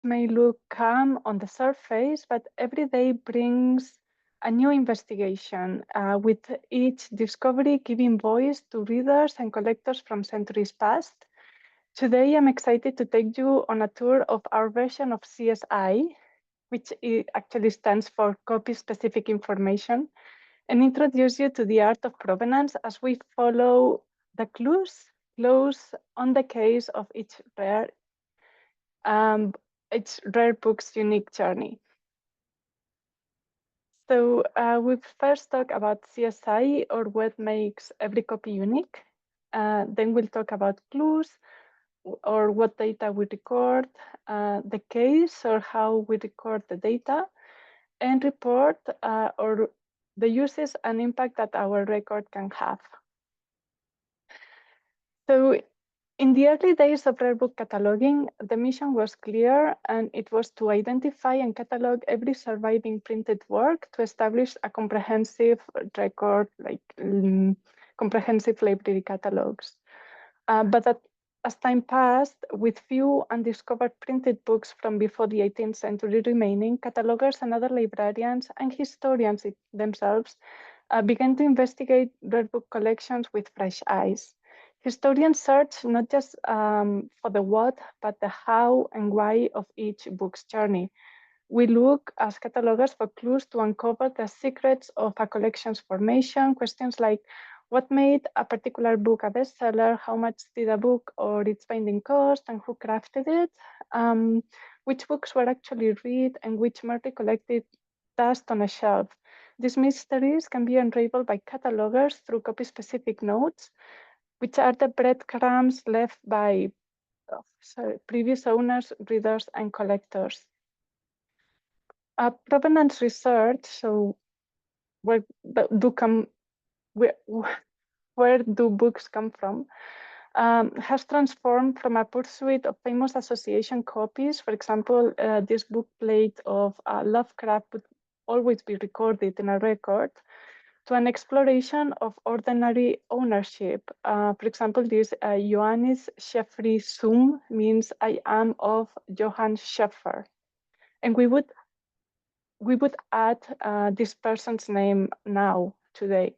may look calm on the surface, but every day brings a new investigation, with each discovery giving voice to readers and collectors from centuries past. Today, I'm excited to take you on a tour of our version of CSI, which actually stands for Copy-Specific Information, and introduce you to the art of provenance as we follow the clues on the case of each rare book's unique journey. So we'll first talk about CSI, or what makes every copy unique. Then we'll talk about clues, or what data we record, the case, or how we record the data, and report, or the uses and impact that our record can have. So in the early days of rare book cataloging, the mission was clear, and it was to identify and catalog every surviving printed work to establish a comprehensive record, like comprehensive library catalogs. But as time passed, with few undiscovered printed books from before the 18th century remaining, catalogers and other librarians and historians themselves began to investigate rare book collections with fresh eyes. Historians search not just for the what, but the how and why of each book's journey. We look as catalogers for clues to uncover the secrets of a collection's formation, questions like what made a particular book a bestseller, how much did a book or its binding cost, and who crafted it, which books were actually read, and which merely collected dust on a shelf. These mysteries can be unraveled by catalogers through copy-specific notes, which are the breadcrumbs left by previous owners, readers, and collectors. Provenance research, so where do books come from, has transformed from a pursuit of famous association copies. For example, this book plate of Lovecraft would always be recorded in a record, to an exploration of ordinary ownership. For example, this Johannes Scheffri Sum means I am of Johann Scheffer. And we would add this person's name now, today.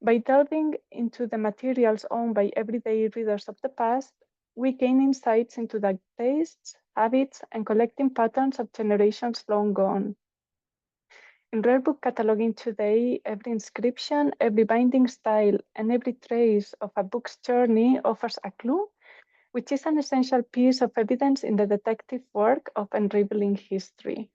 By delving into the materials owned by everyday readers of the past, we gain insights into the tastes, habits, and collecting patterns of generations long gone. In rare book cataloging today, every inscription, every binding style, and every trace of a book's journey offers a clue, which is an essential piece of evidence in the detective work of unraveling history.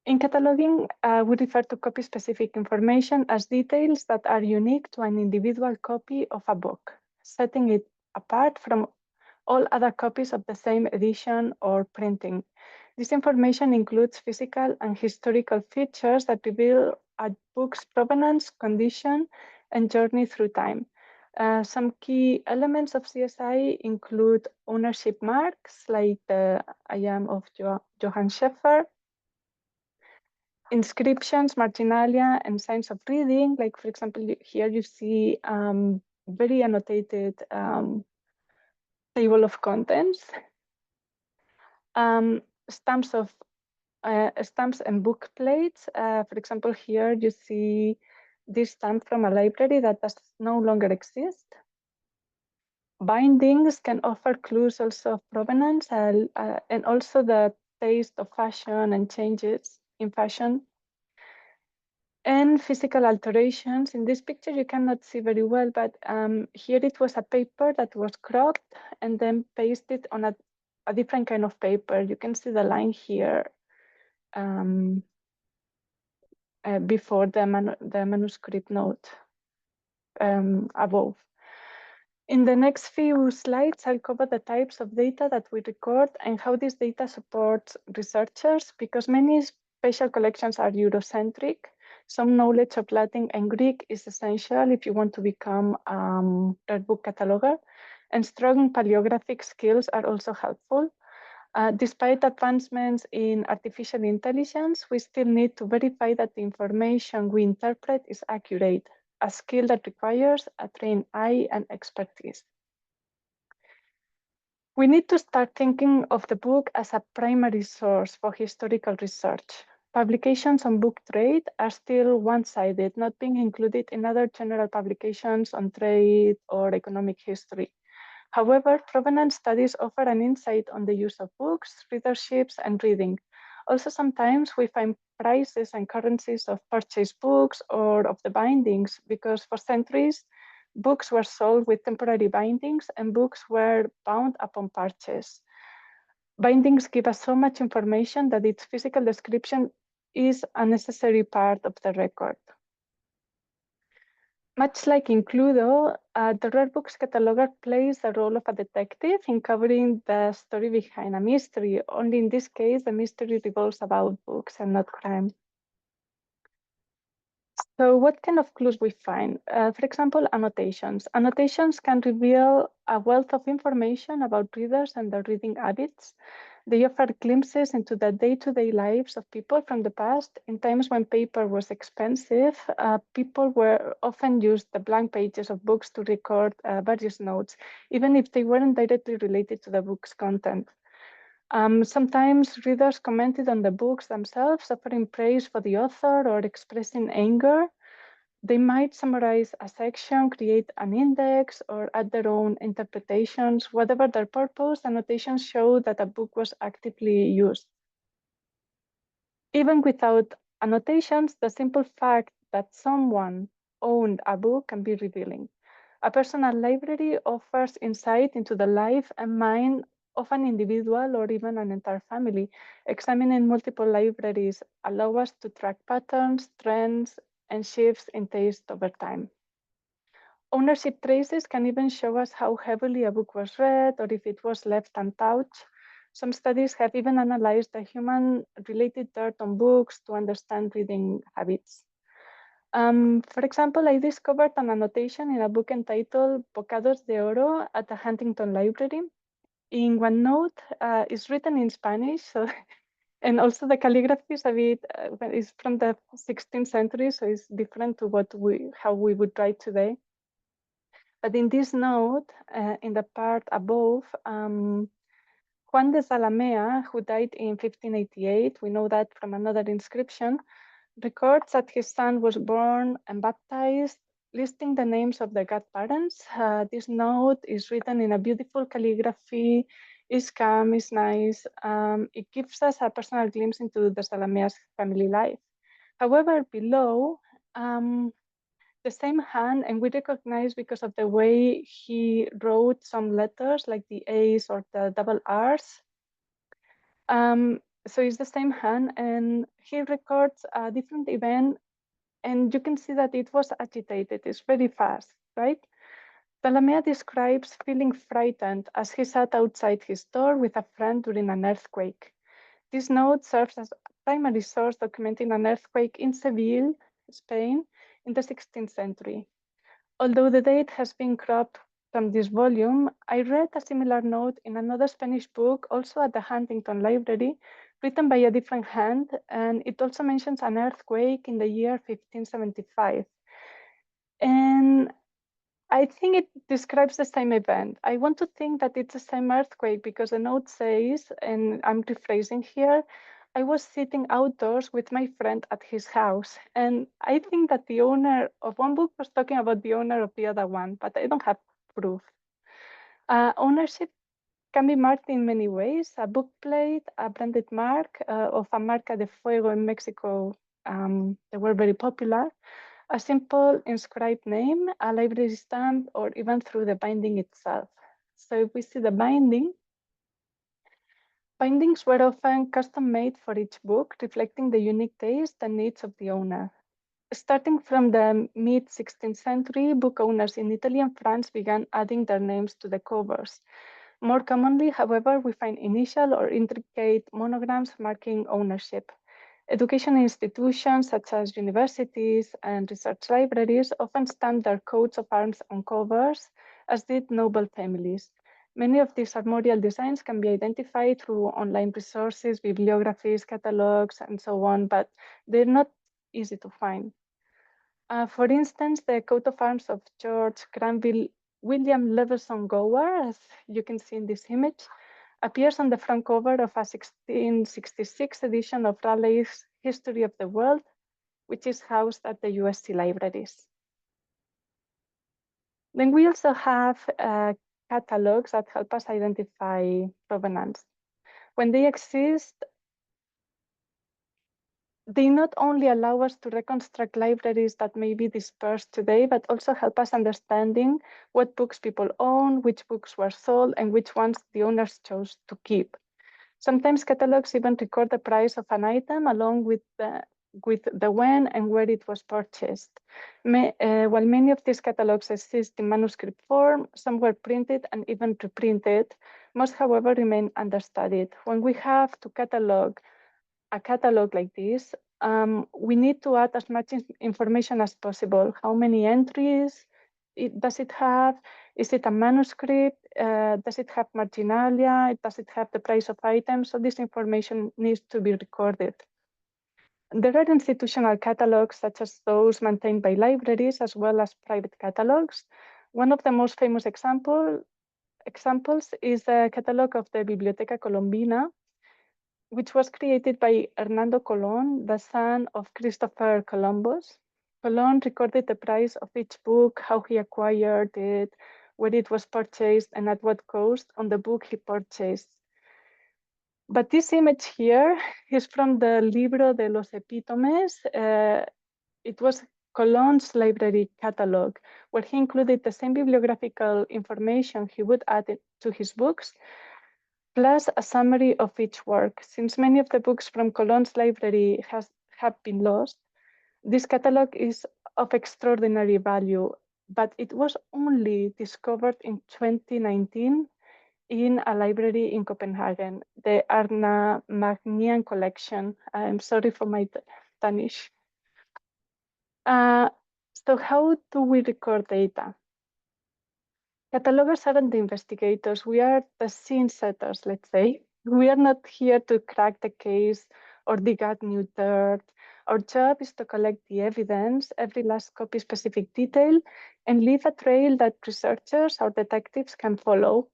In cataloging, we refer to copy-specific information as details that are unique to an individual copy of a book, setting it apart from all other copies of the same edition or printing. This information includes physical and historical features that reveal a book's provenance, condition, and journey through time. Some key elements of CSI include ownership marks, like the I am of Johann Scheffer, inscriptions, marginalia, and signs of reading, like for example, here you see very annotated table of contents. Stamps and book plates. For example, here you see this stamp from a library that does no longer exist. Bindings can offer clues also of provenance, and also the taste of fashion and changes in fashion. And physical alterations. In this picture, you cannot see very well, but here it was a paper that was cropped and then pasted on a different kind of paper. You can see the line here before the manuscript note above. In the next few slides, I'll cover the types of data that we record and how this data supports researchers, because many special collections are Eurocentric. Some knowledge of Latin and Greek is essential if you want to become a rare book cataloger, and strong paleographic skills are also helpful. Despite advancements in artificial intelligence, we still need to verify that the information we interpret is accurate, a skill that requires a trained eye and expertise. We need to start thinking of the book as a primary source for historical research. Publications on book trade are still one-sided, not being included in other general publications on trade or economic history. However, provenance studies offer an insight on the use of books, readerships, and reading. Also, sometimes we find prices and currencies of purchased books or of the bindings because for centuries, books were sold with temporary bindings and books were bound upon purchase. Bindings give us so much information that its physical description is a necessary part of the record. Much like in Cluedo, the rare books cataloger plays the role of a detective in covering the story behind a mystery. Only in this case, the mystery revolves about books and not crime. So what kind of clues we find? For example, annotations. Annotations can reveal a wealth of information about readers and their reading habits. They offer glimpses into the day-to-day lives of people from the past. In times when paper was expensive, people were often used the blank pages of books to record various notes, even if they weren't directly related to the book's content. Sometimes readers commented on the books themselves, offering praise for the author or expressing anger. They might summarize a section, create an index, or add their own interpretations. Whatever their purpose, annotations show that a book was actively used. Even without annotations, the simple fact that someone owned a book can be revealing. A personal library offers insight into the life and mind of an individual or even an entire family. Examining multiple libraries allow us to track patterns, trends, and shifts in taste over time. Ownership traces can even show us how heavily a book was read or if it was left untouched. Some studies have even analyzed the human-related dirt on books to understand reading habits. For example, I discovered an annotation in a book entitled Bocados de Oro at the Huntington Library. In one note, it's written in Spanish, so, and also the calligraphy is a bit, is from the 16th century, so it's different to how we would write today. But in this note, in the part above, Juan de Zalamea, who died in 1588, we know that from another inscription, records that his son was born and baptized, listing the names of the godparents. This note is written in a beautiful calligraphy, is calm, is nice. It gives us a personal glimpse into the Zalamea's family life. However, below, the same hand, and we recognize because of the way he wrote some letters like the A's or the double R's. So it's the same hand, and he records a different event, and you can see that it was agitated. It's very fast, right? Zalamea describes feeling frightened as he sat outside his door with a friend during an earthquake. This note serves as a primary source documenting an earthquake in Seville, Spain, in the 16th century. Although the date has been cropped from this volume, I read a similar note in another Spanish book, also at the Huntington Library, written by a different hand, and it also mentions an earthquake in the year 1575. And I think it describes the same event. I want to think that it's the same earthquake because the note says, and I'm rephrasing here, I was sitting outdoors with my friend at his house. And I think that the owner of one book was talking about the owner of the other one, but I don't have proof. Ownership can be marked in many ways. A book plate, a branded mark of a Marca de Fuego in Mexico, they were very popular. A simple inscribed name, a library stamp, or even through the binding itself. So if we see the binding, bindings were often custom made for each book, reflecting the unique taste and needs of the owner. Starting from the mid-16th century, book owners in Italy and France began adding their names to the covers. More commonly, however, we find initial or intricate monograms marking ownership. Education institutions such as universities and research libraries often stamp their coats of arms on covers, as did noble families. Many of these armorial designs can be identified through online resources, bibliographies, catalogs, and so on, but they're not easy to find. For instance, the coat of arms of George Granville William Leveson Gower, as you can see in this image, appears on the front cover of a 1666 edition of Raleigh's History of the World, which is housed at the USC libraries. Then we also have catalogs that help us identify provenance. When they exist, they not only allow us to reconstruct libraries that may be dispersed today, but also help us understanding what books people own, which books were sold, and which ones the owners chose to keep. Sometimes catalogs even record the price of an item along with the when and where it was purchased. While many of these catalogs exist in manuscript form, some were printed and even reprinted. Most, however, remain understudied. When we have to catalog a catalog like this, we need to add as much information as possible. How many entries does it have? Is it a manuscript? Does it have marginalia? Does it have the price of items? So this information needs to be recorded. There are institutional catalogs, such as those maintained by libraries, as well as private catalogs. One of the most famous examples is the catalog of the Biblioteca Colombina, which was created by Hernando Colón, the son of Christopher Columbus. Colón recorded the price of each book, how he acquired it, where it was purchased, and at what cost on the book he purchased. But this image here is from the Libro de los Epítomes. It was Colón's library catalog, where he included the same bibliographical information he would add to his books, plus a summary of each work. Since many of the books from Colón's library have been lost, this catalog is of extraordinary value, but it was only discovered in 2019 in a library in Copenhagen, the Arna Magnian collection. I'm sorry for my Danish. So how do we record data? Catalogers aren't the investigators. We are the scene setters, let's say. We are not here to crack the case or dig out new dirt. Our job is to collect the evidence, every last copy specific detail, and leave a trail that researchers or detectives can follow.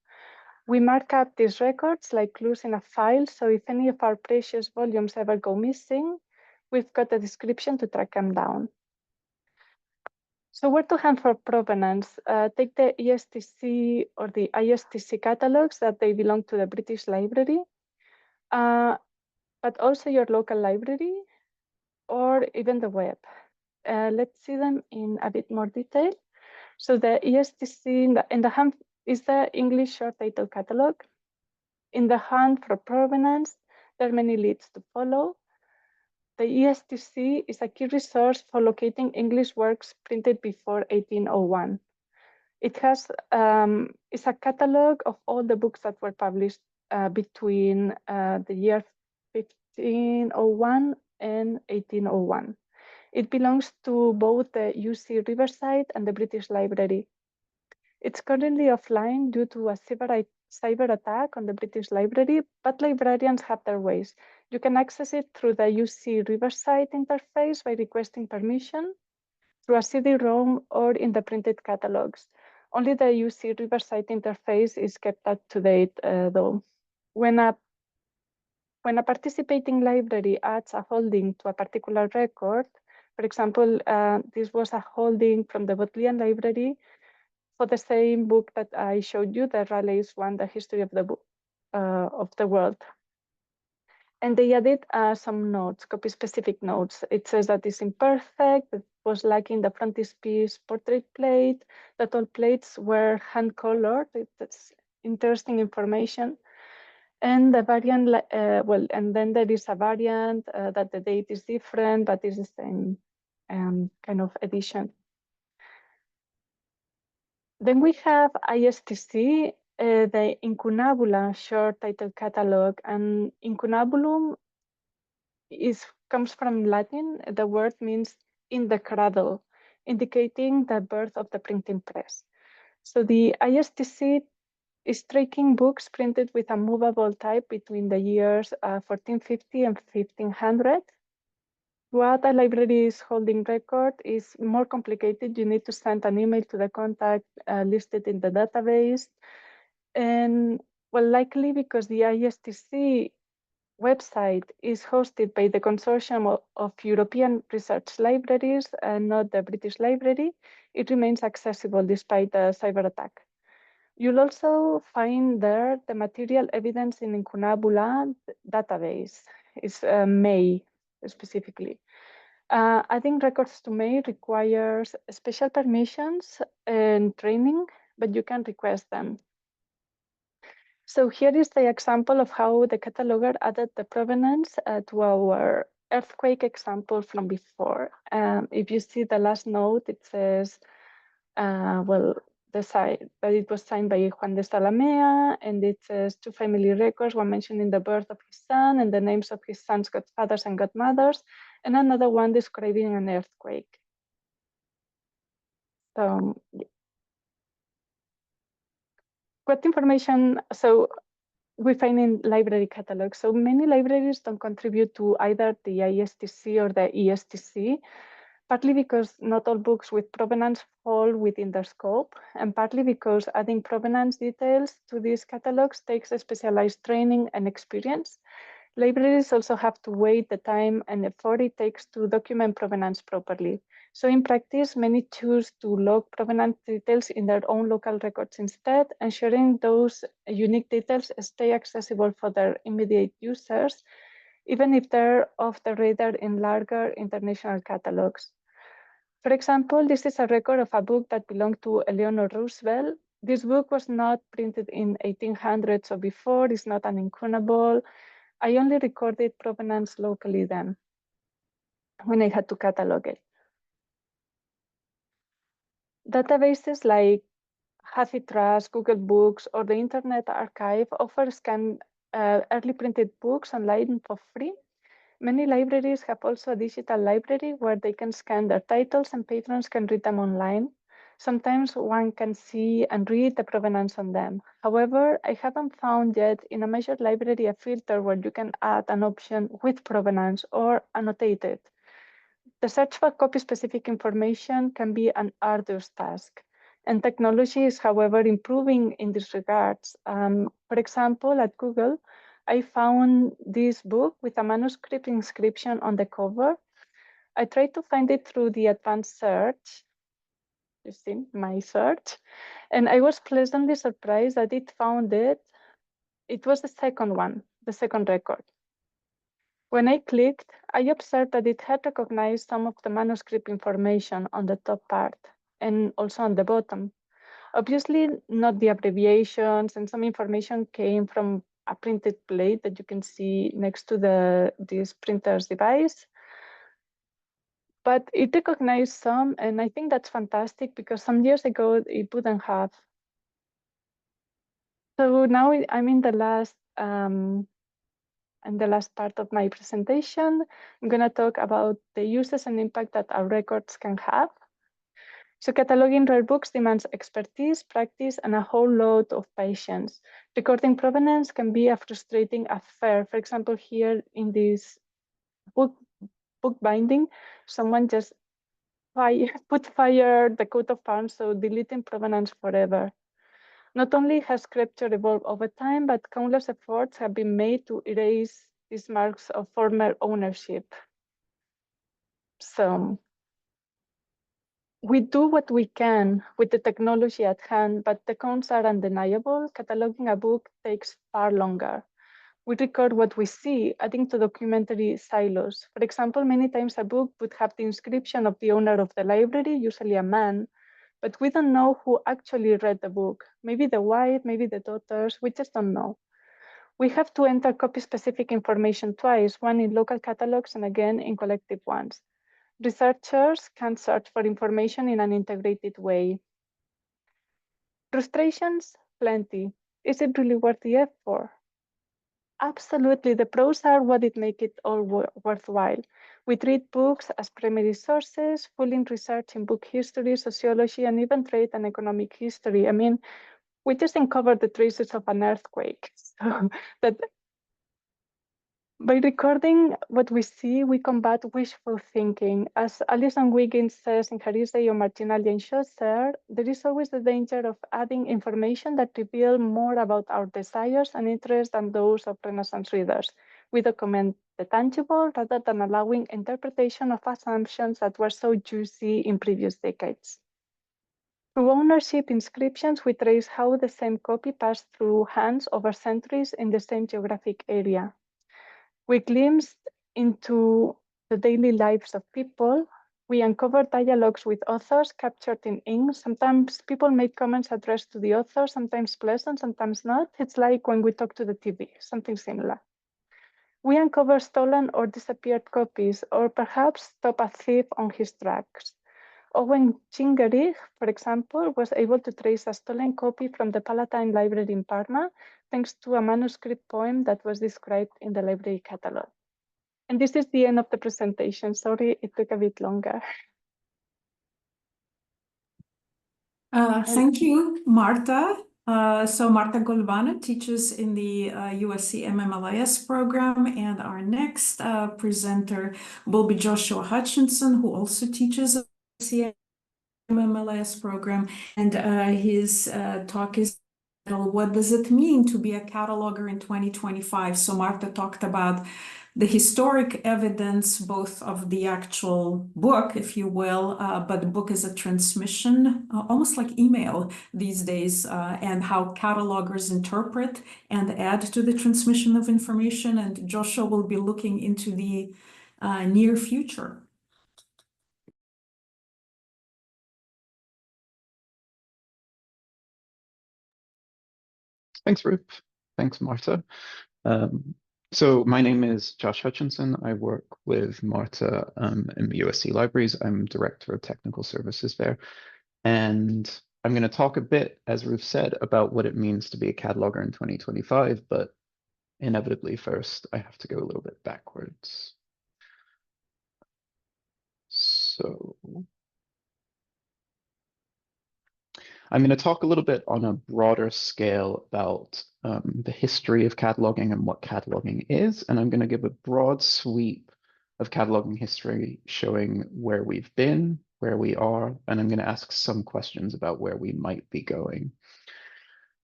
We mark up these records like clues in a file, so if any of our precious volumes ever go missing, we've got a description to track them down. So where to hunt for provenance? Take the ESTC or the ISTC catalogs that they belong to the British Library, but also your local library or even the web. Let's see them in a bit more detail. So the ESTC in the hunt is the English short title catalog. In the hunt for provenance, there are many leads to follow. The ESTC is a key resource for locating English works printed before 1801. It has is a catalog of all the books that were published between the year 1501 and 1801. It belongs to both the UC Riverside and the British Library. It's currently offline due to a cyber attack on the British Library, but librarians have their ways. You can access it through the UC Riverside interface by requesting permission, through a CD-ROM, or in the printed catalogs. Only the UC Riverside interface is kept up to date, though. When a participating library adds a holding to a particular record, for example, this was a holding from the Bodleian Library for the same book that I showed you, the Raleigh's one, the history of the book of the world. And they added some notes, copy-specific notes. It says that it's imperfect, it was lacking the frontispiece portrait plate, that all plates were hand-colored. That's interesting information. And the variant, and then there is a variant that the date is different, but it's the same kind of edition. Then we have ISTC, the Incunabula short title catalog, and Incunabulum comes from Latin. The word means in the cradle, indicating the birth of the printing press. So the ISTC is tracking books printed with a movable type between the years 1450 and 1500. To add a library's holding record is more complicated. You need to send an email to the contact listed in the database. And well, likely because the ISTC website is hosted by the consortium of European research libraries and not the British Library, it remains accessible despite a cyber attack. You'll also find there the material evidence in Incunabula database. It's May specifically. Adding records to May requires special permissions and training, but you can request them. So here is the example of how the cataloger added the provenance to our earthquake example from before. If you see the last note, it says, well, that it was signed by Juan de Salamea, and it says 2 family records, one mentioning the birth of his son and the names of his son's godfathers and godmothers, and another one describing an earthquake. So, what information, so we find in library catalogs. So many libraries don't contribute to either the ISTC or the ESTC, partly because not all books with provenance fall within their scope, and partly because adding provenance details to these catalogs takes a specialized training and experience. Libraries also have to wait the time and effort it takes to document provenance properly. So in practice, many choose to log provenance details in their own local records instead, ensuring those unique details stay accessible for their immediate users, even if they're off the radar in larger international catalogs. For example, this is a record of a book that belonged to Eleanor Roosevelt. This book was not printed in 1800s or before, it's not an incunable. I only recorded provenance locally then when I had to catalog it. Databases like HathiTrust, Google Books, or the Internet Archive offer early printed books online for free. Many libraries have also a digital library where they can scan their titles and patrons can read them online. Sometimes one can see and read the provenance on them. However, I haven't found yet in a major library a filter where you can add an option with provenance or annotated. The search for copy-specific information can be an arduous task, and technology is, however, improving in these regards. For example, at Google, I found this book with a manuscript inscription on the cover. I tried to find it through the advanced search, you see, my search, and I was pleasantly surprised that it found it. It was the second one, the second record. When I clicked, I observed that it had recognized some of the manuscript information on the top part and also on the bottom. Obviously, not the abbreviations, and some information came from a printed plate that you can see next to this printer's device. But it recognized some, and I think that's fantastic because some years ago it wouldn't have. So now I'm in the last part of my presentation. I'm going to talk about the uses and impact that our records can have. So cataloging rare books demands expertise, practice, and a whole lot of patience. Recording provenance can be a frustrating affair. For example, here in this book binding, someone just put fire the coat of arms, so deleting provenance forever. Not only has scripture evolved over time, but countless efforts have been made to erase these marks of former ownership. So we do what we can with the technology at hand, but the cons are undeniable. Cataloging a book takes far longer. We record what we see, adding to documentary silos. For example, many times a book would have the inscription of the owner of the library, usually a man, but we don't know who actually read the book. Maybe the wife, maybe the daughters, we just don't know. We have to enter copy-specific information twice, one in local catalogs and again in collective ones. Researchers can search for information in an integrated way. Frustrations, plenty. Is it really worth the effort? Absolutely, the pros are what it makes it all worthwhile. We treat books as primary sources, full in research in book history, sociology, and even trade and economic history. I mean, we just uncovered the traces of an earthquake. So that By recording what we see, we combat wishful thinking. As Alison Wiggins says in her essay on marginality and share, there is always the danger of adding information that reveal more about our desires and interests than those of Renaissance readers. We document the tangible rather than allowing interpretation of assumptions that were so juicy in previous decades. Through ownership inscriptions, we trace how the same copy passed through hands over centuries in the same geographic area. We glimpsed into the daily lives of people. We uncovered dialogues with authors captured in ink. Sometimes people made comments addressed to the author, sometimes pleasant, sometimes not. It's like when we talk to the TV, something similar. We uncover stolen or disappeared copies, or perhaps stop a thief on his tracks. Owen Chingerich, for example, was able to trace a stolen copy from the Palatine Library in Parma, thanks to a manuscript poem that was described in the library catalog. And this is the end of the presentation. Sorry, it took a bit longer. Thank you, Marta. So Marta-Golbano teaches in the USC MMLIS program, and our next presenter will be Joshua Hutchinson, who also teaches at the USC MMLIS program, and his talk is "What does it mean to be a cataloger in 2025?" So Marta talked about the historic evidence, both of the actual book, if you will, but the book is a transmission, almost like email these days, and how catalogers interpret and add to the transmission of information. And Joshua will be looking into the near future. Thanks, Ruth. Thanks, Marta. So my name is Josh Hutchinson. I work with Marta in the USC Libraries. I'm Director of Technical Services there. And I'm going to talk a bit, as Ruth said, about what it means to be a cataloger in 2025, but inevitably first, I have to go a little bit backwards. So I'm going to talk a little bit on a broader scale about the history of cataloging and what cataloging is, and I'm going to give a broad sweep of cataloging history showing where we've been, where we are, and I'm going to ask some questions about where we might be going.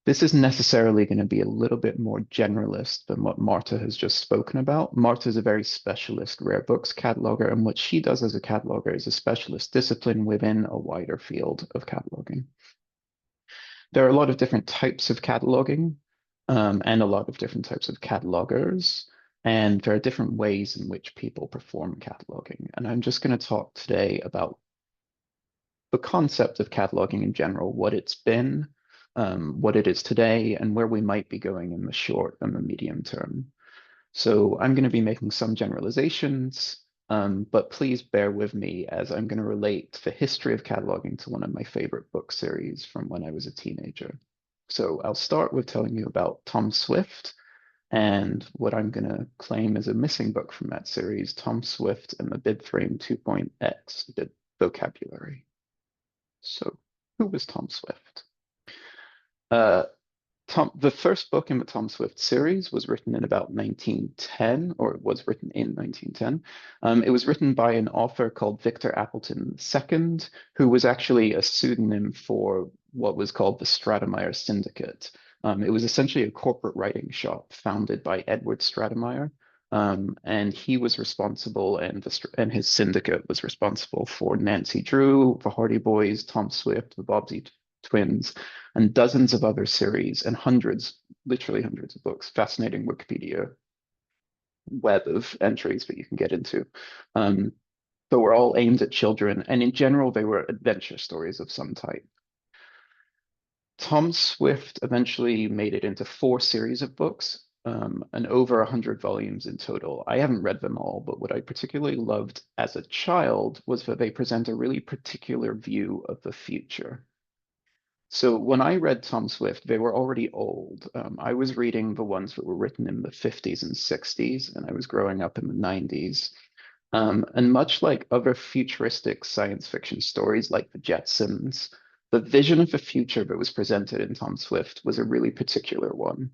This is necessarily going to be a little bit more generalist than what Marta has just spoken about. Marta is a very specialist rare books cataloger, and what she does as a cataloger is a specialist discipline within a wider field of cataloging. There are a lot of different types of cataloging and a lot of different types of catalogers, and there are different ways in which people perform cataloging. And I'm just going to talk today about the concept of cataloging in general, what it's been, what it is today, and where we might be going in the short and the medium term. So I'm going to be making some generalizations, but please bear with me as I'm going to relate the history of cataloging to one of my favorite book series from when I was a teenager. So I'll start with telling you about Tom Swift and what I'm going to claim is a missing book from that series, Tom Swift and the Bibframe 2.x bib vocabulary. So who was Tom Swift? The first book in the Tom Swift series was written in about 1910, or it was written in 1910. It was written by an author called Victor Appleton II, who was actually a pseudonym for what was called the Stratemeyer Syndicate. It was essentially a corporate writing shop founded by Edward Stratemeyer, and he was responsible, and his syndicate was responsible for Nancy Drew, the Hardy Boys, Tom Swift, the Bobbsey Twins, and dozens of other series and hundreds, literally hundreds of books, fascinating Wikipedia web of entries that you can get into. But were all aimed at children, and in general, they were adventure stories of some type. Tom Swift eventually made it into 4 series of books, and over 100 volumes in total. I haven't read them all, but what I particularly loved as a child was that they present a really particular view of the future. So when I read Tom Swift, they were already old. I was reading the ones that were written in the 50s and 60s, and I was growing up in the 90s. And much like other futuristic science fiction stories like the Jetsons, the vision of the future that was presented in Tom Swift was a really particular one.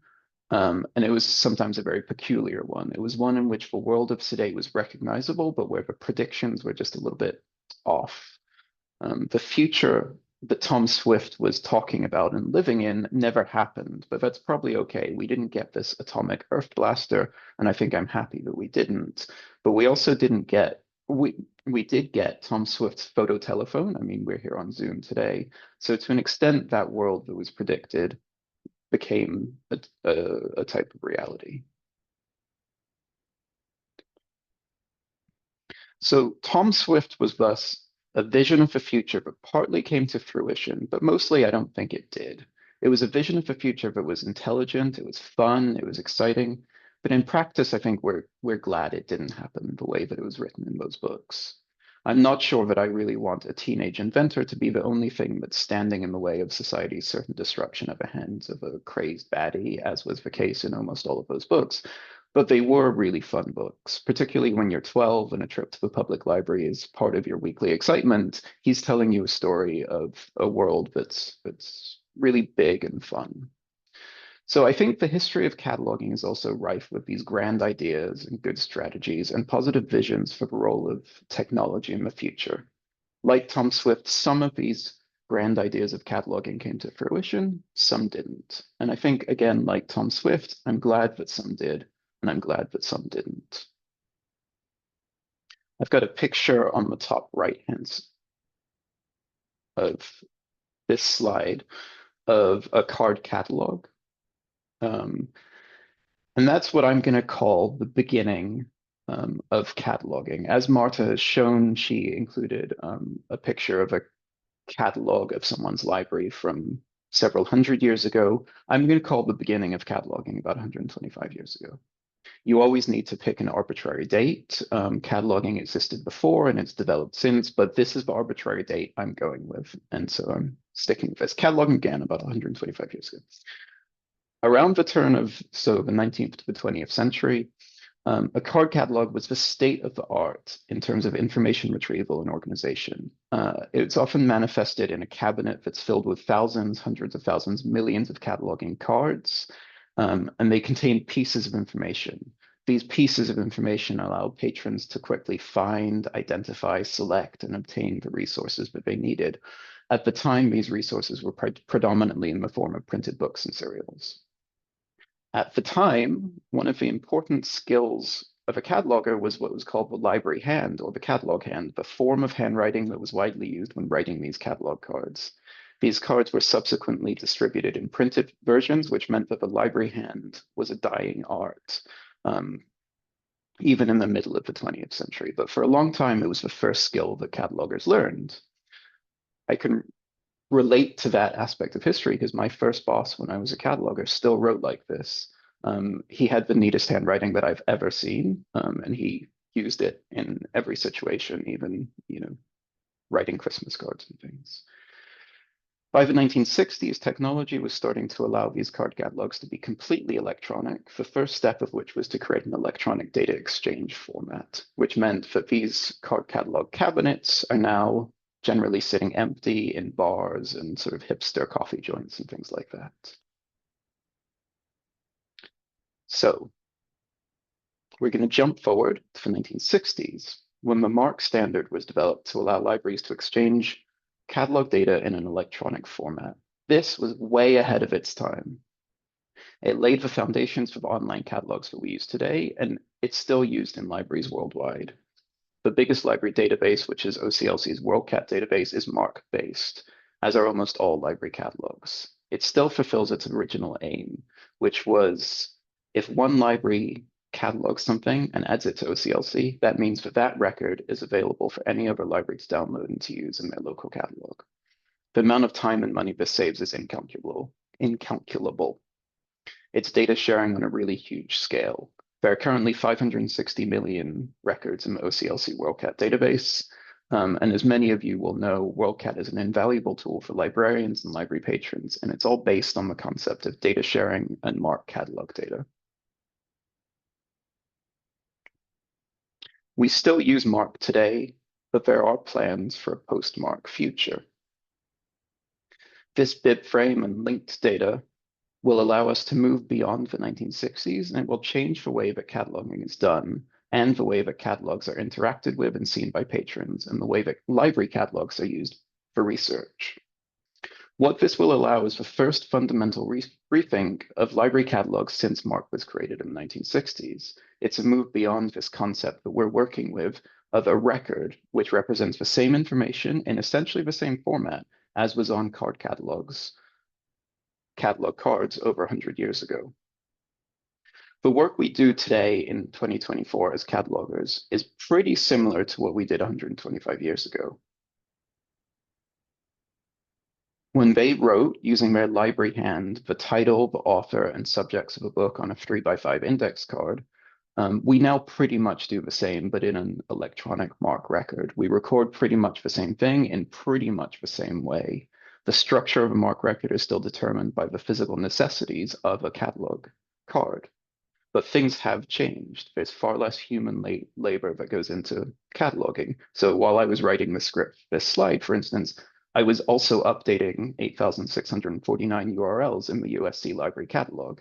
And it was sometimes a very peculiar one. It was one in which the world of today was recognizable, but where the predictions were just a little bit off. The future that Tom Swift was talking about and living in never happened, but that's probably okay. We didn't get this atomic Earth blaster, and I think I'm happy that we didn't. But we also didn't get, we did get Tom Swift's photo telephone. I mean, we're here on Zoom today. So to an extent, that world that was predicted became a type of reality. So Tom Swift was thus a vision of the future that partly came to fruition, but mostly I don't think it did. It was a vision of the future that was intelligent, it was fun, it was exciting, but in practice, I think we're glad it didn't happen the way that it was written in those books. I'm not sure that I really want a teenage inventor to be the only thing that's standing in the way of society's certain disruption at the hands of a crazed baddie, as was the case in almost all of those books. But they were really fun books, particularly when you're 12 and a trip to the public library is part of your weekly excitement. He's telling you a story of a world that's really big and fun. So I think the history of cataloging is also rife with these grand ideas and good strategies and positive visions for the role of technology in the future. Like Tom Swift, some of these grand ideas of cataloging came to fruition, some didn't. And I think, again, like Tom Swift, I'm glad that some did, and I'm glad that some didn't. I've got a picture on the top right-hand of this slide of a card catalog. And that's what I'm going to call the beginning of cataloging. As Marta has shown, she included a picture of a catalog of someone's library from several hundred years ago. I'm going to call the beginning of cataloging about 125 years ago. You always need to pick an arbitrary date. Cataloging existed before and it's developed since, but this is the arbitrary date I'm going with. And so I'm sticking with this. Cataloging began about 125 years ago. Around the turn of the 19th to the 20th century, a card catalog was the state of the art in terms of information retrieval and organization. It's often manifested in a cabinet that's filled with thousands, hundreds of thousands, millions of cataloging cards, and they contain pieces of information. These pieces of information allow patrons to quickly find, identify, select, and obtain the resources that they needed. At the time, these resources were predominantly in the form of printed books and serials. At the time, one of the important skills of a cataloger was what was called the library hand or the catalog hand, the form of handwriting that was widely used when writing these catalog cards. These cards were subsequently distributed in printed versions, which meant that the library hand was a dying art, even in the middle of the 20th century. But for a long time, it was the first skill that catalogers learned. I can relate to that aspect of history because my first boss when I was a cataloger still wrote like this. He had the neatest handwriting that I've ever seen, and he used it in every situation, even, writing Christmas cards and things. By the 1960s, technology was starting to allow these card catalogs to be completely electronic, the first step of which was to create an electronic data exchange format, which meant that these card catalog cabinets are now generally sitting empty in bars and sort of hipster coffee joints and things like that. So we're going to jump forward to the 1960s when the MARC standard was developed to allow libraries to exchange catalog data in an electronic format. This was way ahead of its time. It laid the foundations for the online catalogs that we use today, and it's still used in libraries worldwide. The biggest library database, which is OCLC's WorldCat database, is MARC-based, as are almost all library catalogs. It still fulfills its original aim, which was if one library catalogs something and adds it to OCLC, that means that that record is available for any other library to download and to use in their local catalog. The amount of time and money this saves is incalculable. It's data sharing on a really huge scale. There are currently 560 million records in the OCLC WorldCat database. And as many of you will know, WorldCat is an invaluable tool for librarians and library patrons, and it's all based on the concept of data sharing and MARC catalog data. We still use MARC today, but there are plans for a post-MARC future. This bib frame and linked data will allow us to move beyond the 1960s, and it will change the way that cataloging is done and the way that catalogs are interacted with and seen by patrons, and the way that library catalogs are used for research. What this will allow is the first fundamental rethink of library catalogs since MARC was created in the 1960s. It's a move beyond this concept that we're working with of a record which represents the same information in essentially the same format as was on card catalogs, catalog cards over 100 years ago. The work we do today in 2024 as catalogers is pretty similar to what we did 125 years ago. When they wrote, using their library hand, the title, the author, and subjects of a book on a 3x5 index card, we now pretty much do the same, but in an electronic MARC record. We record pretty much the same thing in pretty much the same way. The structure of a MARC record is still determined by the physical necessities of a catalog card. But things have changed. There's far less human labor that goes into cataloging. So while I was writing the script, this slide, for instance, I was also updating 8,649 URLs in the USC library catalog.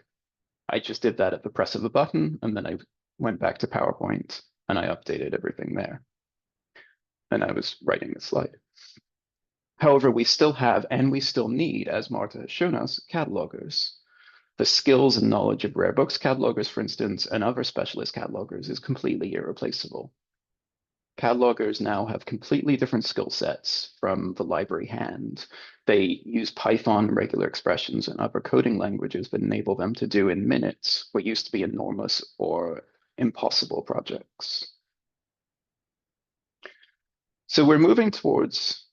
I just did that at the press of a button, and then I went back to PowerPoint and I updated everything there. And I was writing the slide. However, we still have, and we still need, as Marta has shown us, catalogers. The skills and knowledge of rare books catalogers, for instance, and other specialist catalogers is completely irreplaceable. Catalogers now have completely different skill sets from the library hand. They use Python, regular expressions, and other coding languages that enable them to do in minutes what used to be enormous or impossible projects. So we're moving towards,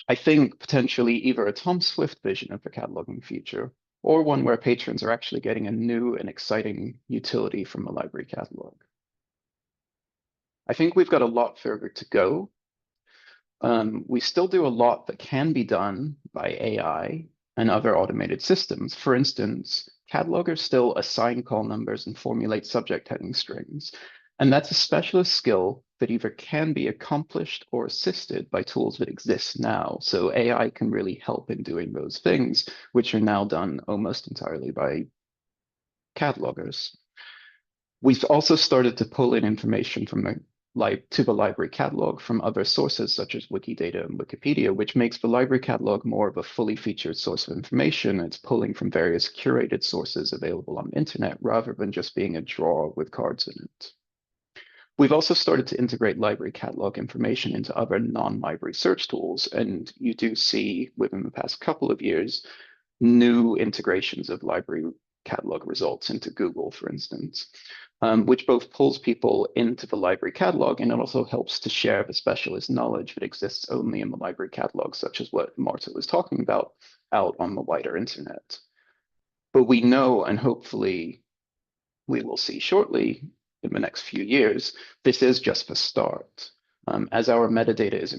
I think, potentially either a Tom Swift vision of the cataloging future, or one where patrons are actually getting a new and exciting utility from a library catalog. I think we've got a lot further to go. We still do a lot that can be done by AI and other automated systems. For instance, catalogers still assign call numbers and formulate subject heading strings. And that's a specialist skill that either can be accomplished or assisted by tools that exist now. So AI can really help in doing those things, which are now done almost entirely by catalogers. We've also started to pull in information from the library catalog from other sources such as Wikidata and Wikipedia, which makes the library catalog more of a fully featured source of information. It's pulling from various curated sources available on the internet rather than just being a drawer with cards in it. We've also started to integrate library catalog information into other non-library search tools, and you do see within the past couple of years new integrations of library catalog results into Google, for instance, which both pulls people into the library catalog and it also helps to share the specialist knowledge that exists only in the library catalog, such as what Marta was talking about, out on the wider internet. But we know, and hopefully we will see shortly in the next few years, this is just the start. As our metadata is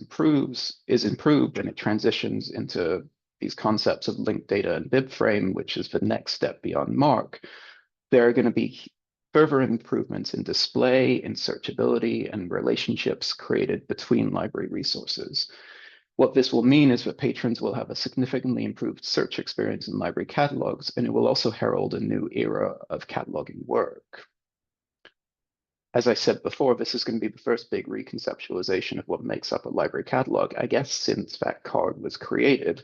improved and it transitions into these concepts of linked data and BibFrame, which is the next step beyond MARC, there are going to be further improvements in display, in searchability, and relationships created between library resources. What this will mean is that patrons will have a significantly improved search experience in library catalogs, and it will also herald a new era of cataloging work. As I said before, this is going to be the first big reconceptualization of what makes up a library catalog, I guess, since that card was created.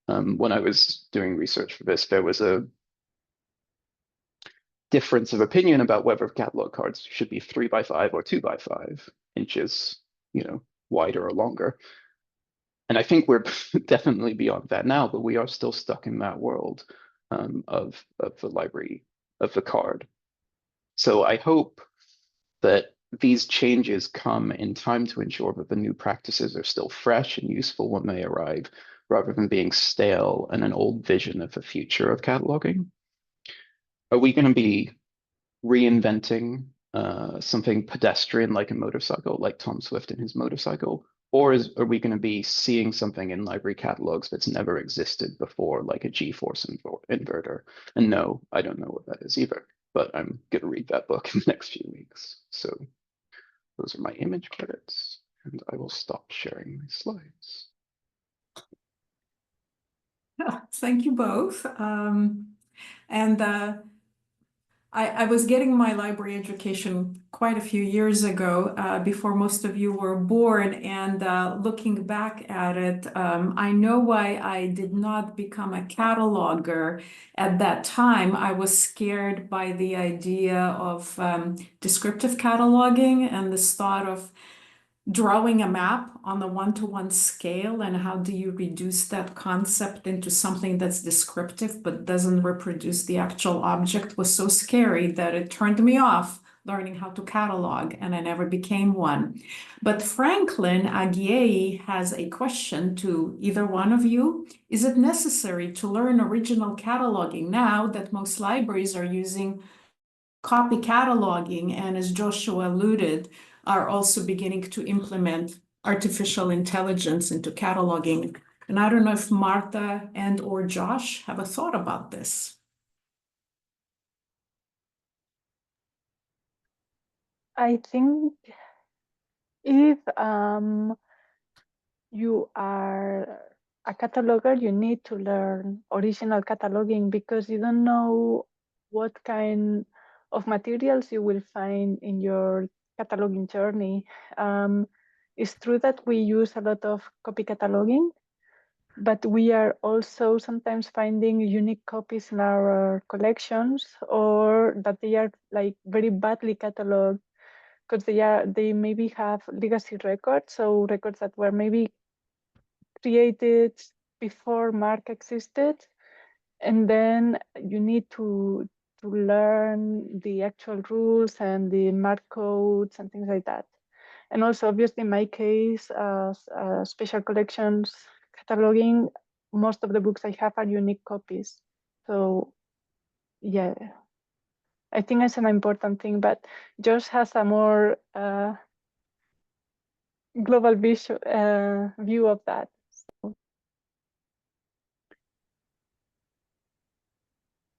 When I was doing research for this, there was a difference of opinion about whether catalog cards should be 3x5 or 2x5 inches, wider or longer. And I think we're definitely beyond that now, but we are still stuck in that world of the library, of the card. So I hope that these changes come in time to ensure that the new practices are still fresh and useful when they arrive, rather than being stale and an old vision of the future of cataloging. Are we going to be reinventing something pedestrian like a motorcycle, like Tom Swift and his motorcycle? Or are we going to be seeing something in library catalogs that's never existed before, like a G-force inverter? And no, I don't know what that is either, but I'm going to read that book in the next few weeks. So those are my image credits, and I will stop sharing my slides. Thank you both. And I was getting my library education quite a few years ago, before most of you were born. And looking back at it, I know why I did not become a cataloger at that time. I was scared by the idea of descriptive cataloging and this thought of drawing a map on the one-to-one scale, and how do you reduce that concept into something that's descriptive but doesn't reproduce the actual object was so scary that it turned me off learning how to catalog, and I never became one. But Franklin Aguirre has a question to either one of you. Is it necessary to learn original cataloging now that most libraries are using copy cataloging, and as Joshua alluded, are also beginning to implement artificial intelligence into cataloging? And I don't know if Marta and or Josh have a thought about this. I think if you are a cataloger, you need to learn original cataloging because you don't know what kind of materials you will find in your cataloging journey. It's true that we use a lot of copy cataloging, but we are also sometimes finding unique copies in our collections, or that they are like very badly cataloged because they maybe have legacy records, so records that were maybe created before Mark existed, and then you need to learn the actual rules and the Mark codes and things like that. And also, obviously, in my case, special collections cataloging, most of the books I have are unique copies. So, yeah, I think it's an important thing. But Josh has a more global view of that.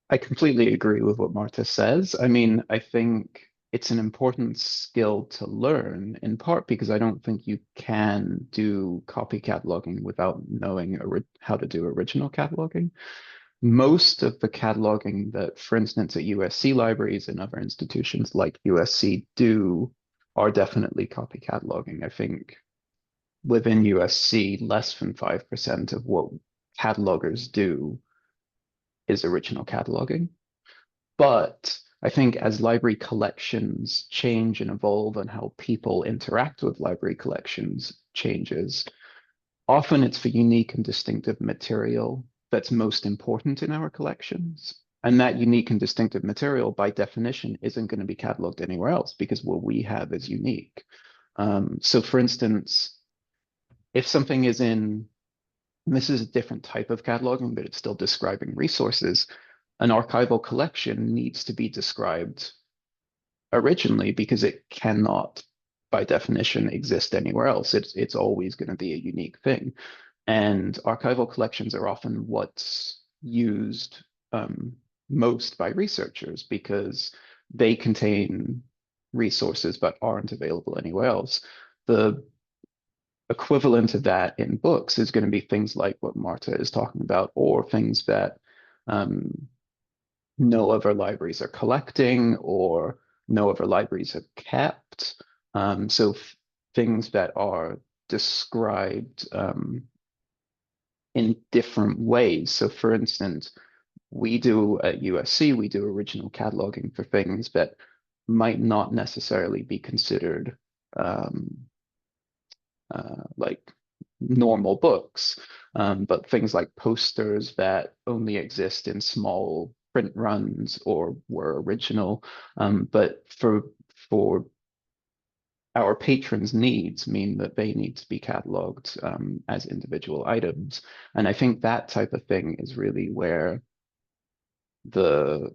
I completely agree with what Marta says. I mean, I think it's an important skill to learn, in part because I don't think you can do copy cataloging without knowing how to do original cataloging. Most of the cataloging that, for instance, at USC libraries and other institutions like USC do are definitely copy cataloging. I think within USC, less than 5% of what catalogers do is original cataloging. But I think as library collections change and evolve and how people interact with library collections changes, often it's the unique and distinctive material that's most important in our collections. And that unique and distinctive material, by definition, isn't going to be cataloged anywhere else because what we have is unique. So for instance, if something is in, and this is a different type of cataloging, but it's still describing resources, an archival collection needs to be described originally because it cannot, by definition, exist anywhere else. It's always going to be a unique thing. And archival collections are often what's used most by researchers because they contain resources but aren't available anywhere else. The equivalent of that in books is going to be things like what Marta is talking about, or things that no other libraries are collecting or no other libraries have kept. So things that are described in different ways. So for instance, we do at USC, we do original cataloging for things that might not necessarily be considered like normal books, but things like posters that only exist in small print runs or were original. But for our patrons' needs mean that they need to be cataloged as individual items. And I think that type of thing is really where the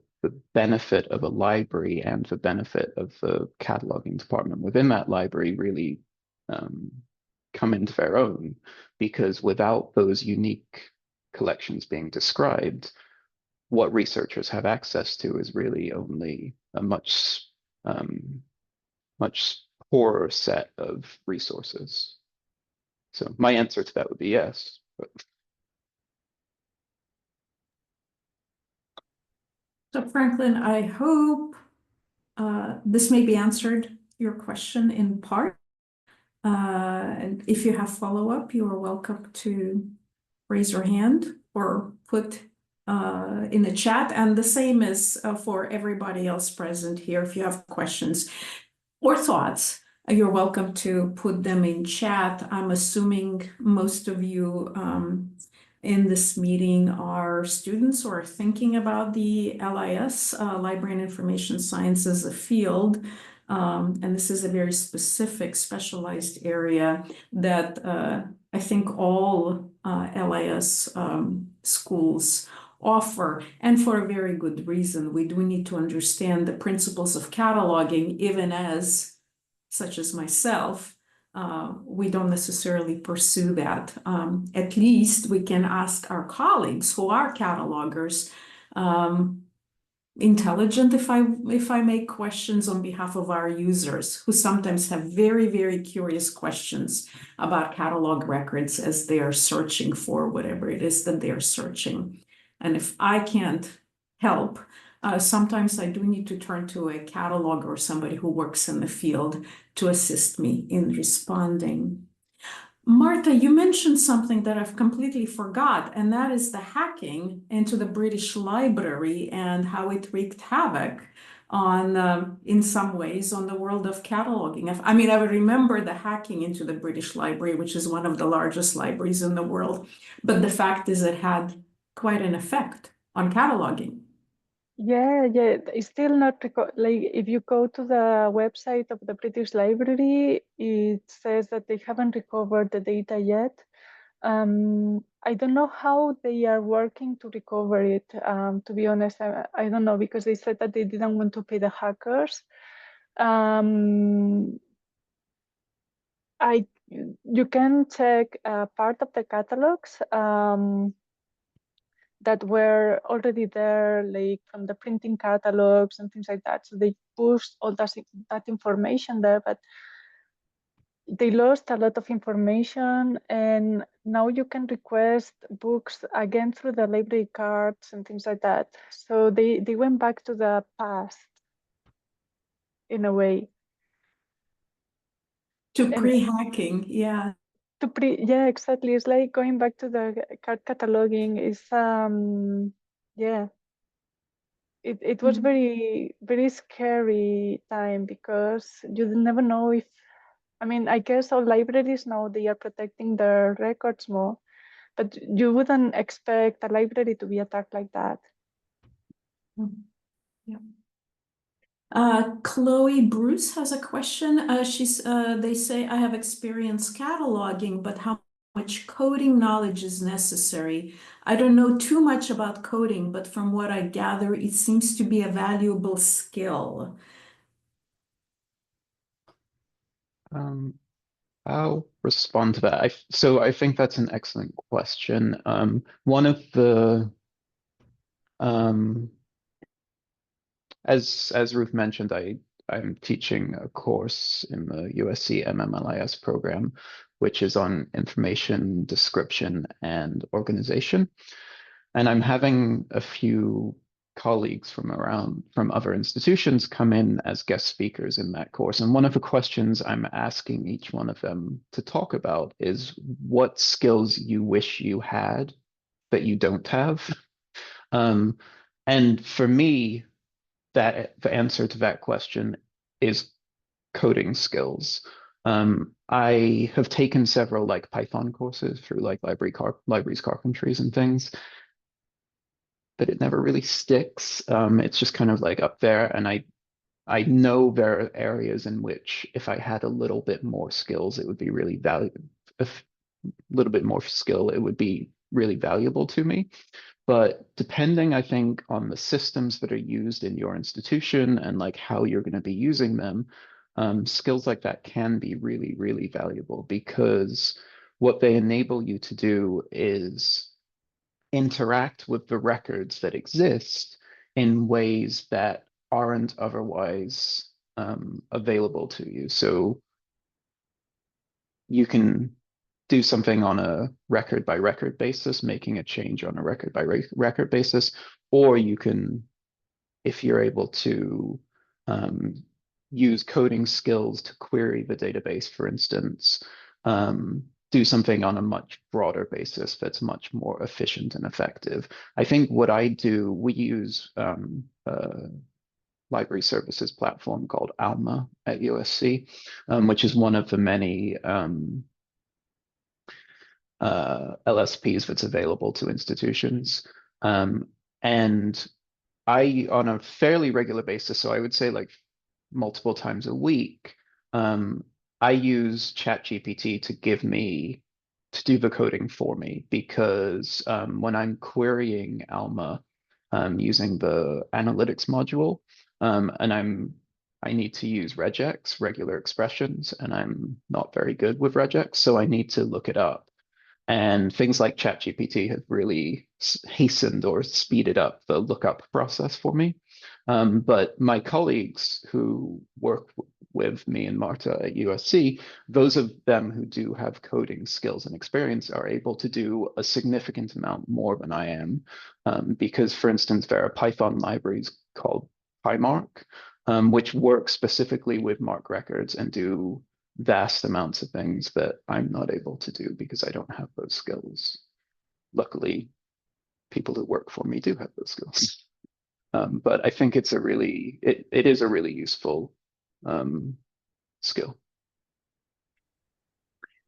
benefit of a library and the benefit of the cataloging department within that library really come into their own, because without those unique collections being described, what researchers have access to is really only a much poorer set of resources. So my answer to that would be yes. But So Franklin, I hope this maybe answered your question in part. And if you have follow-up, you are welcome to raise your hand or put in the chat. And the same is for everybody else present here. If you have questions or thoughts, you're welcome to put them in chat. I'm assuming most of you in this meeting are students or are thinking about the LIS, Library and Information Science as a field. And this is a very specific, specialized area that I think all LIS schools offer, and for a very good reason. We do need to understand the principles of cataloging, even as, such as myself, we don't necessarily pursue that. At least we can ask our colleagues who are catalogers, intelligent, if I make questions on behalf of our users, who sometimes have very, very curious questions about catalog records as they are searching for whatever it is that they are searching. And if I can't help, sometimes I do need to turn to a cataloger or somebody who works in the field to assist me in responding. Marta, you mentioned something that I've completely forgot, and that is the hacking into the British Library and how it wreaked havoc on, in some ways, on the world of cataloging. I mean, I would remember the hacking into the British Library, which is one of the largest libraries in the world, but the fact is it had quite an effect on cataloging. Yeah, it's still not like if you go to the website of the British Library, it says that they haven't recovered the data yet. I don't know how they are working to recover it. To be honest, I don't know, because they said that they didn't want to pay the hackers. You can check part of the catalogs that were already there, like from the printing catalogs and things like that. So they pushed all that information there, but they lost a lot of information, and now you can request books again through the library cards and things like that. So they went back to the past in a way. To pre-hacking, yeah. Yeah, exactly. It's like going back to the card cataloging. Is yeah. It was very, very scary time, because you never know if, I mean, I guess all libraries now, they are protecting their records more, but you wouldn't expect a library to be attacked like that. Yeah. Chloe Bruce has a question. They say, I have experience cataloging, but how much coding knowledge is necessary? I don't know too much about coding, but from what I gather, it seems to be a valuable skill. I'll respond to that. So I think that's an excellent question. One of the as Ruth mentioned, I'm teaching a course in the USC MMLIS program, which is on information description and organization. And I'm having a few colleagues from other institutions come in as guest speakers in that course. And one of the questions I'm asking each one of them to talk about is what skills you wish you had that you don't have. And for me, the answer to that question is coding skills. I have taken several like Python courses through like libraries, carpentries and things, but it never really sticks. It's just kind of like up there, and I know there are areas in which if I had a little bit more skills, it would be really valuable. A little bit more skill, it would be really valuable to me. But depending, I think, on the systems that are used in your institution and like how you're going to be using them, skills like that can be really, really valuable, because what they enable you to do is interact with the records that exist in ways that aren't otherwise available to you. So you can do something on a record by record basis, making a change on a record by record basis, or you can if you're able to use coding skills to query the database, for instance, do something on a much broader basis that's much more efficient and effective. I think what I do, we use a library services platform called Alma at USC, which is one of the many LSPs that's available to institutions. And I, on a fairly regular basis, so I would say like multiple times a week, I use ChatGPT to do the coding for me, because when I'm querying Alma using the analytics module, and I need to use regex, regular expressions, and I'm not very good with regex, so I need to look it up. And things like ChatGPT have really hastened or speeded up the lookup process for me. But my colleagues who work with me and Marta at USC, those of them who do have coding skills and experience are able to do a significant amount more than I am. Because, for instance, there are Python libraries called PyMark, which work specifically with MARC records and do vast amounts of things that I'm not able to do because I don't have those skills. Luckily, people who work for me do have those skills. But I think it is a really useful skill.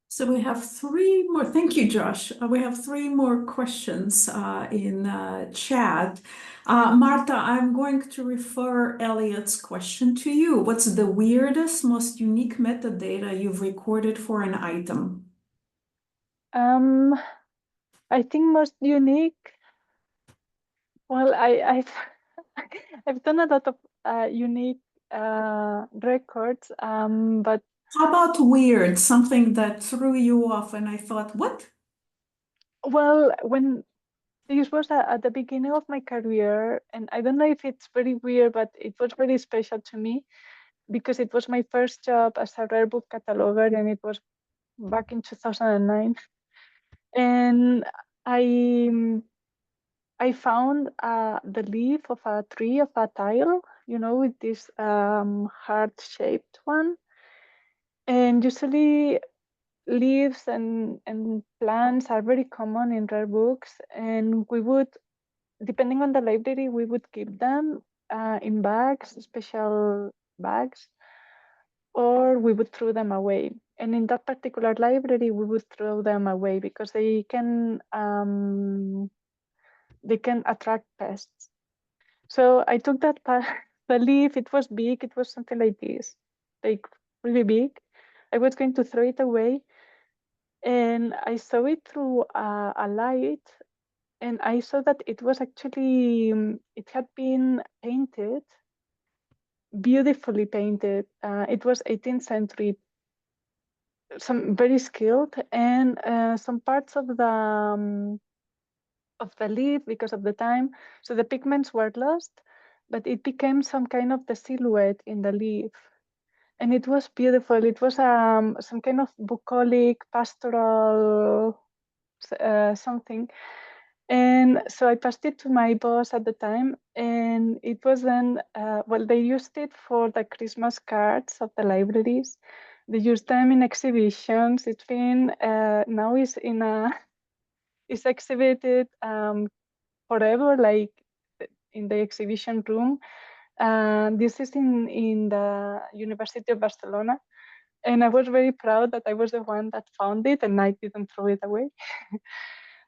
So we have three more. Thank you, Josh. We have three more questions in chat. Marta, I'm going to refer Elliot's question to you. What's the weirdest, most unique metadata you've recorded for an item? I think most unique. Well, I've I've done a lot of unique records, but how about weird? Something that threw you off, and I thought, what? Well, when this was at the beginning of my career, and I don't know if it's very weird, but it was very special to me because it was my first job as a rare book cataloger, and it was back in 2009. And I found the leaf of a tree, of a tile, with this heart-shaped one. And usually leaves and plants are very common in rare books, and we would, depending on the library, we would keep them in bags, special bags, or we would throw them away. And in that particular library, we would throw them away because they can attract pests. So I took that the leaf. It was big. It was something like this, like really big. I was going to throw it away, and I saw it through a light, and I saw that it was actually, it had been painted, beautifully painted. It was 18th century, some very skilled, and some parts of the leaf, because of the time, so the pigments were lost, but it became some kind of the silhouette in the leaf. And it was beautiful. It was some kind of bucolic, pastoral something. And so I passed it to my boss at the time, and it was then, well, they used it for the Christmas cards of the libraries. They used them in exhibitions. It's been, now is it's exhibited forever, like in the exhibition room. This is in the University of Barcelona. And I was very proud that I was the one that found it and I didn't throw it away.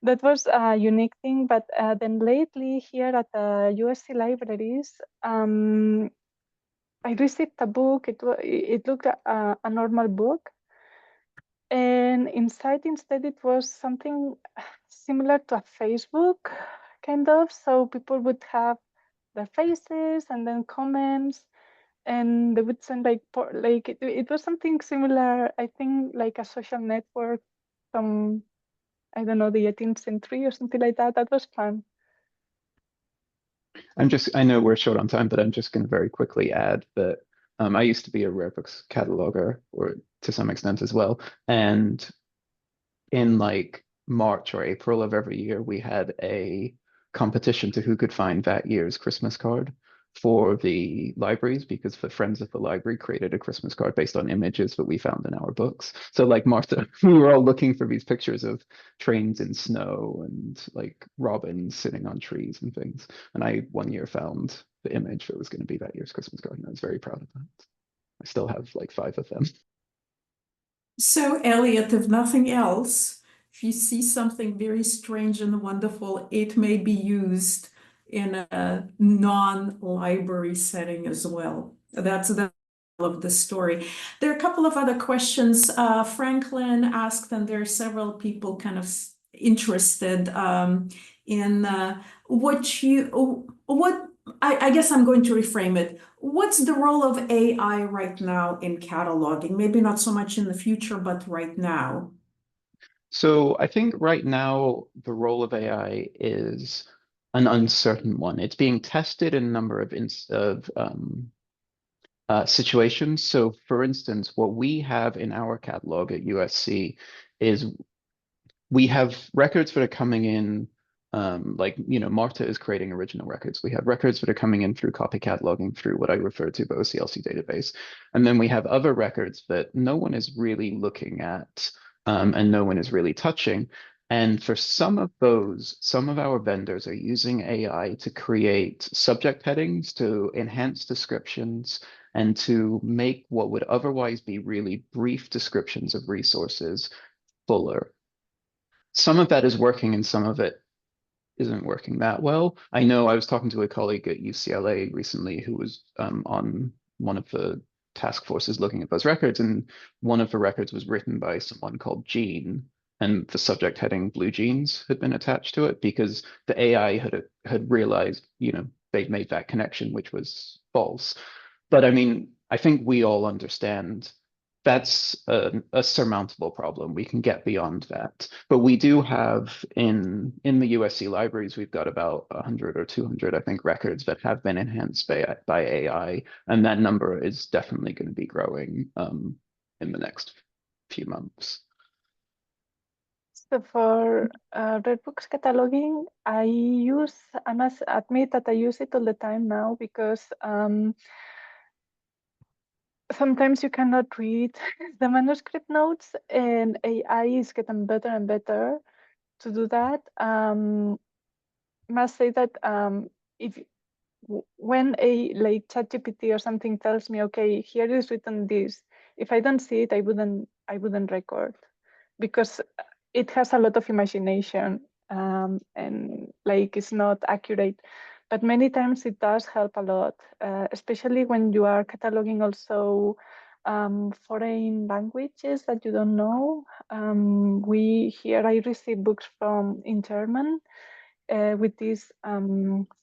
That was a unique thing. But then lately here at the USC libraries, I received a book. It looked a normal book. And inside, instead, it was something similar to a Facebook, kind of. So people would have their faces and then comments, and they would send like it was something similar, I think, like a social network from, I don't know, the 18th century or something like that. That was fun. I know we're short on time, but I'm just going to very quickly add that I used to be a rare books cataloger, or to some extent as well. And in like March or April of every year, we had a competition to who could find that year's Christmas card. for the libraries, because the Friends of the Library created a Christmas card based on images that we found in our books. So like Marta, we were all looking for these pictures of trains in snow and like robins sitting on trees and things. And I one year found the image that was going to be that year's Christmas card, and I was very proud of that. I still have like 5 of them. So, Elliot, if nothing else, if you see something very strange and wonderful, it may be used in a non-library setting as well. That's the of the story. There are a couple of other questions. Franklin asked, and there are several people kind of interested in what I guess I'm going to reframe it. What's the role of AI right now in cataloging? Maybe not so much in the future, but right now. So I think right now the role of AI is an uncertain one. It's being tested in a number of situations. So for instance, what we have in our catalog at USC is we have records that are coming in, like, Marta is creating original records. We have records that are coming in through copy cataloging through what I refer to the OCLC database. And then we have other records that no one is really looking at, and no one is really touching. And for some of those, some of our vendors are using AI to create subject headings, to enhance descriptions, and to make what would otherwise be really brief descriptions of resources fuller. Some of that is working and some of it isn't working that well. I know I was talking to a colleague at UCLA recently who was on one of the task forces looking at those records, and one of the records was written by someone called Gene, and the subject heading blue jeans had been attached to it because the AI had realized, they'd made that connection, which was false. But I mean, I think we all understand that's a surmountable problem. We can get beyond that. But we do have in the USC libraries, we've got about 100 or 200, I think, records that have been enhanced by AI, and that number is definitely going to be growing in the next few months. So for Redbook's cataloging, I must admit that I use it all the time now because sometimes you cannot read the manuscript notes, and AI is getting better and better to do that. Must say that if when a like ChatGPT or something tells me, okay, here is written this, if I don't see it, I wouldn't record, because it has a lot of imagination, and like it's not accurate. But many times it does help a lot, especially when you are cataloging also foreign languages that you don't know. I receive books in German with this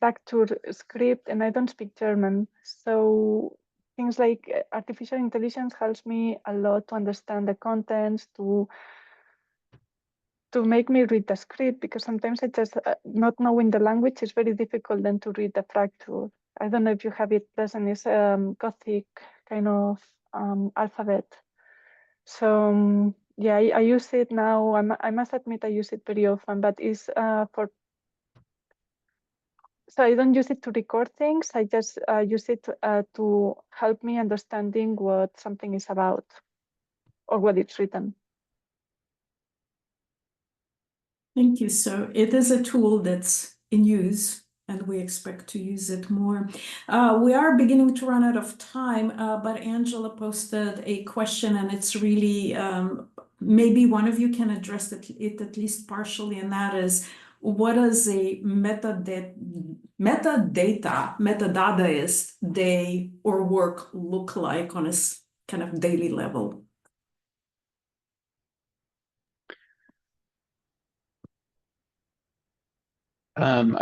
fracture script, and I don't speak German. So things like artificial intelligence helps me a lot to understand the contents, to make me read the script, because sometimes I just not knowing the language is very difficult then to read the fracture. I don't know if you have it present. It's Gothic kind of alphabet. So yeah, I use it now. I must admit I use it very often, but it's so I don't use it to record things. I just use it to help me understanding what something is about or what it's written. Thank you. So it is a tool that's in use, and we expect to use it more. We are beginning to run out of time, but Angela posted a question, and it's really, maybe one of you can address it at least partially, and that is, what does a metadataist day or work look like on a kind of daily level?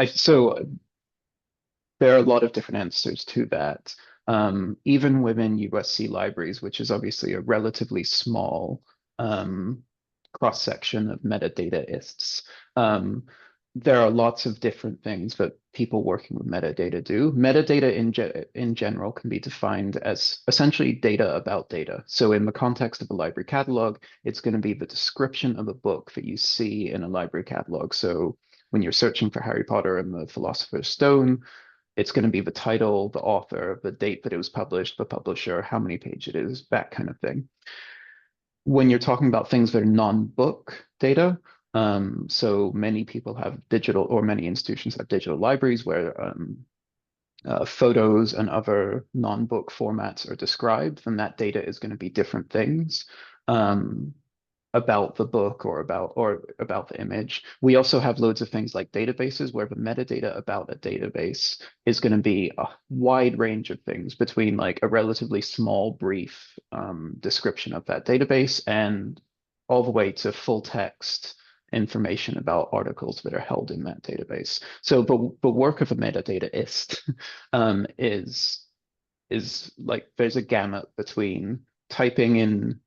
So there are a lot of different answers to that. Even within USC libraries, which is obviously a relatively small cross-section of metadataists, there are lots of different things that people working with metadata do. Metadata in general can be defined as essentially data about data. So in the context of a library catalog, it's going to be the description of a book that you see in a library catalog. So when you're searching for Harry Potter and the Philosopher's Stone, it's going to be the title, the author, the date that it was published, the publisher, how many pages it is, that kind of thing. When you're talking about things that are non-book data, so many people have digital, or many institutions have digital libraries where photos and other non-book formats are described, then that data is going to be different things about the book or about the image. We also have loads of things like databases where the metadata about a database is going to be a wide range of things, between like a relatively small, brief description of that database and all the way to full text information about articles that are held in that database. So the work of a metadataist is like, there's a gamut between typing in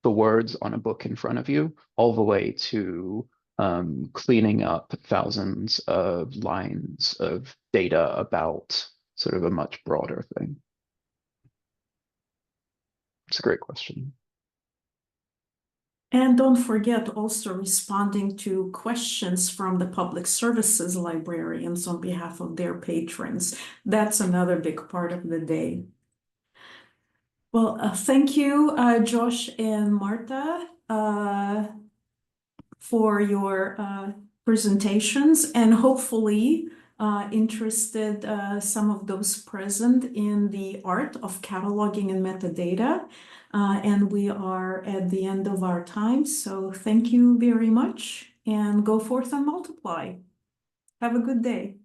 the words on a book in front of you, all the way to cleaning up thousands of lines of data about sort of a much broader thing. It's a great question. And don't forget also responding to questions from the public services librarians on behalf of their patrons. That's another big part of the day. Well, thank you, Josh and Marta, for your presentations, and hopefully interested some of those present in the art of cataloging and metadata. And we are at the end of our time, so thank you very much, and go forth and multiply. Have a good day.